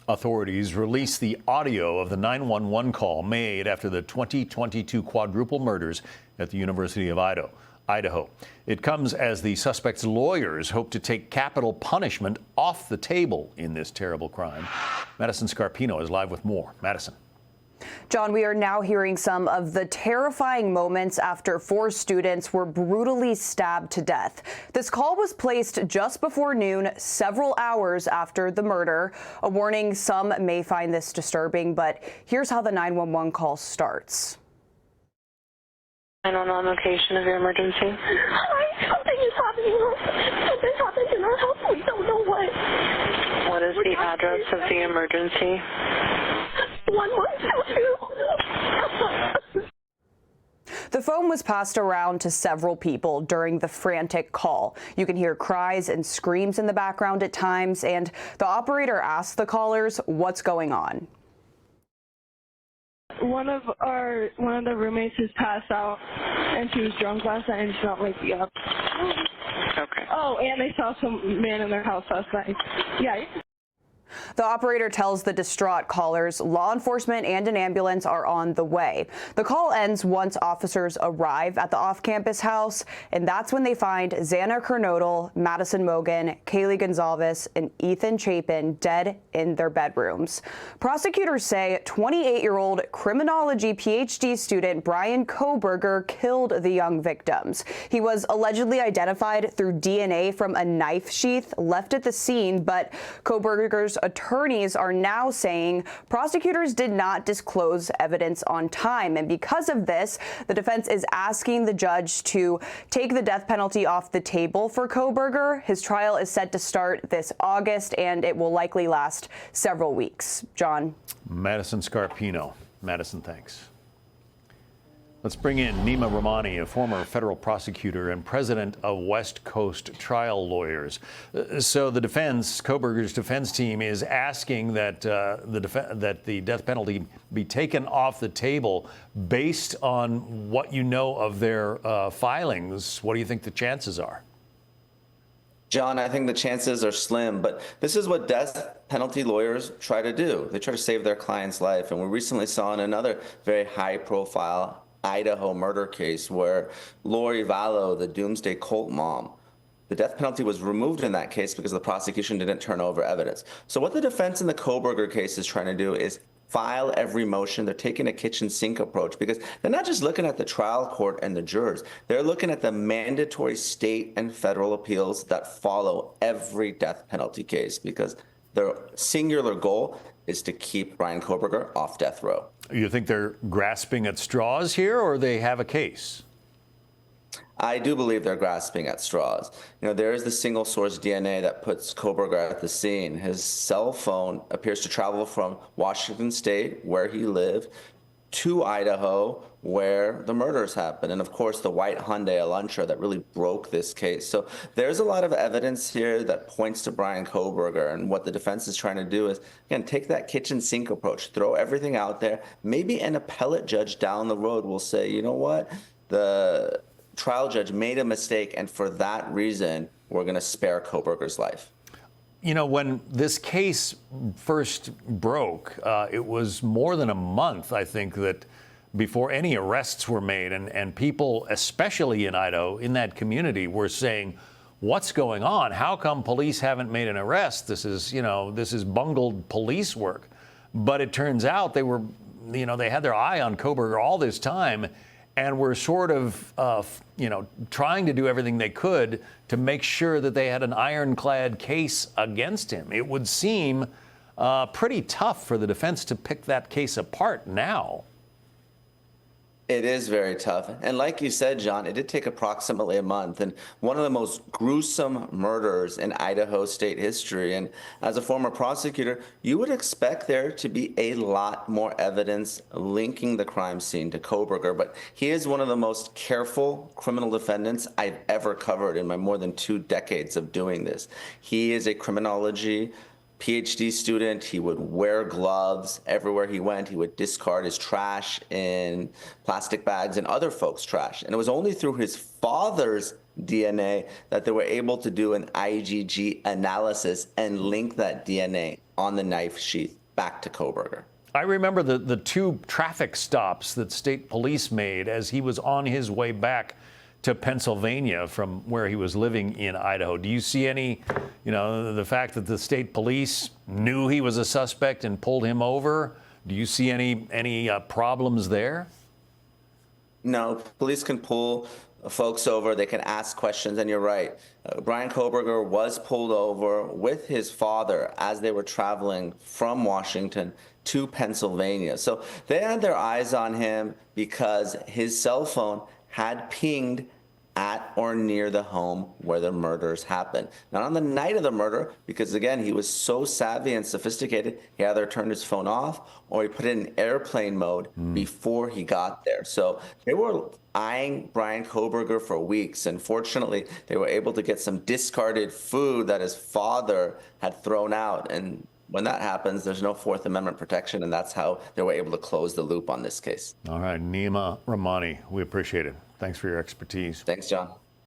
Authorities released the audio of the 911 call made after the 2022 quadruple murders at the University of Idaho. It comes as the suspect's lawyers hope to take capital punishment off the table in this terrible crime. Madison Scarpino is live with more. Madison. John, we are now hearing some of the terrifying moments after 4 students were brutally stabbed to death. This call was placed just before noon, several hours after the murder. A warning, some may find this disturbing, but here's how the 911 call starts. 911 location of your emergency. Hi, something is happening. Something happened in our house. We don't know what. What is the address of the emergency? 1122. The phone was passed around to several people during the frantic call. You can hear cries and screams in the background at times, and the operator asked the callers what's going on. One of the roommates is passed out, and she was drunk last night, and she's not waking up. Okay. Oh, and they saw some man in their house last night. Yeah. The operator tells the distraught callers law enforcement and an ambulance are on the way. The call ends once officers arrive at the off-campus house, and that's when they find Xana Kernodle, Madison Mogen, Kaylee Gonzalez, and Ethan Chapin dead in their bedrooms. Prosecutors say 28-year-old criminology PhD student Brian Kohberger killed the young victims. He was allegedly identified through DNA from a knife sheath left at the scene, but Kohberger's attorneys are now saying prosecutors did not disclose evidence on time. And because of this, the defense is asking the judge to take the death penalty off the table for Kohberger. His trial is set to start this August, and it will likely last several weeks. John. Madison Scarpino. Madison, thanks. Let's bring in Neama Rahmani, a former federal prosecutor and president of West Coast Trial Lawyers. So the defense, Kohberger's defense team, is asking that that the death penalty be taken off the table based on what you know of their filings. What do you think the chances are? John, I think the chances are slim, but this is what death penalty lawyers try to do. They try to save their client's life. And we recently saw in another very high-profile Idaho murder case where Lori Vallow, the doomsday cult mom, the death penalty was removed in that case because the prosecution didn't turn over evidence. So what the defense in the Kohberger case is trying to do is file every motion. They're taking a kitchen sink approach because they're not just looking at the trial court and the jurors. They're looking at the mandatory state and federal appeals that follow every death penalty case because their singular goal is to keep Brian Kohberger off death row. You think they're grasping at straws here, or they have a case? I do believe they're grasping at straws. You know, there is the single source DNA that puts Kohberger at the scene. His cell phone appears to travel from Washington State, where he lived, to Idaho, where the murders happened. And of course, the white Hyundai Elantra that really broke this case. So there's a lot of evidence here that points to Brian Kohberger. And what the defense is trying to do is, again, take that kitchen sink approach, throw everything out there. Maybe an appellate judge down the road will say, you know what, the trial judge made a mistake, and for that reason, we're going to spare Kohberger's life. You know, when this case first broke, it was more than a month, I think, that before any arrests were made. And people, especially in Idaho, in that community, were saying, what's going on? How come police haven't made an arrest? This is, you know, this is bungled police work. But it turns out they were, you know, they had their eye on Kohberger all this time and were sort of, you know, trying to do everything they could to make sure that they had an ironclad case against him. It would seem pretty tough for the defense to pick that case apart now. It is very tough. And like you said, John, it did take approximately a month, and one of the most gruesome murders in Idaho state history. And as a former prosecutor, you would expect there to be a lot more evidence linking the crime scene to Kohberger, but he is one of the most careful criminal defendants I've ever covered in my more than 2 decades of doing this. He is a criminology PhD student. He would wear gloves everywhere he went. He would discard his trash in plastic bags and other folks' trash. And it was only through his father's DNA that they were able to do an IgG analysis and link that DNA on the knife sheath back to Kohberger. I remember the two traffic stops that state police made as he was on his way back to Pennsylvania from where he was living in Idaho. Do you see any, the fact that the state police knew he was a suspect and pulled him over? Do you see any problems there? No, police can pull folks over, they can ask questions, and you're right. Brian Kohberger was pulled over with his father as they were traveling from Washington to Pennsylvania. So they had their eyes on him because his cell phone had pinged at or near the home where the murders happened. Not on the night of the murder, because again, he was so savvy and sophisticated, he either turned his phone off or he put it in airplane mode before he got there. So they were eyeing Brian Kohberger for weeks, and fortunately, they were able to get some discarded food that his father had thrown out. And when that happens, there's no Fourth Amendment protection, and that's how they were able to close the loop on this case. All right, Neama Rahmani, we appreciate it. Thanks for your expertise. Thanks, John.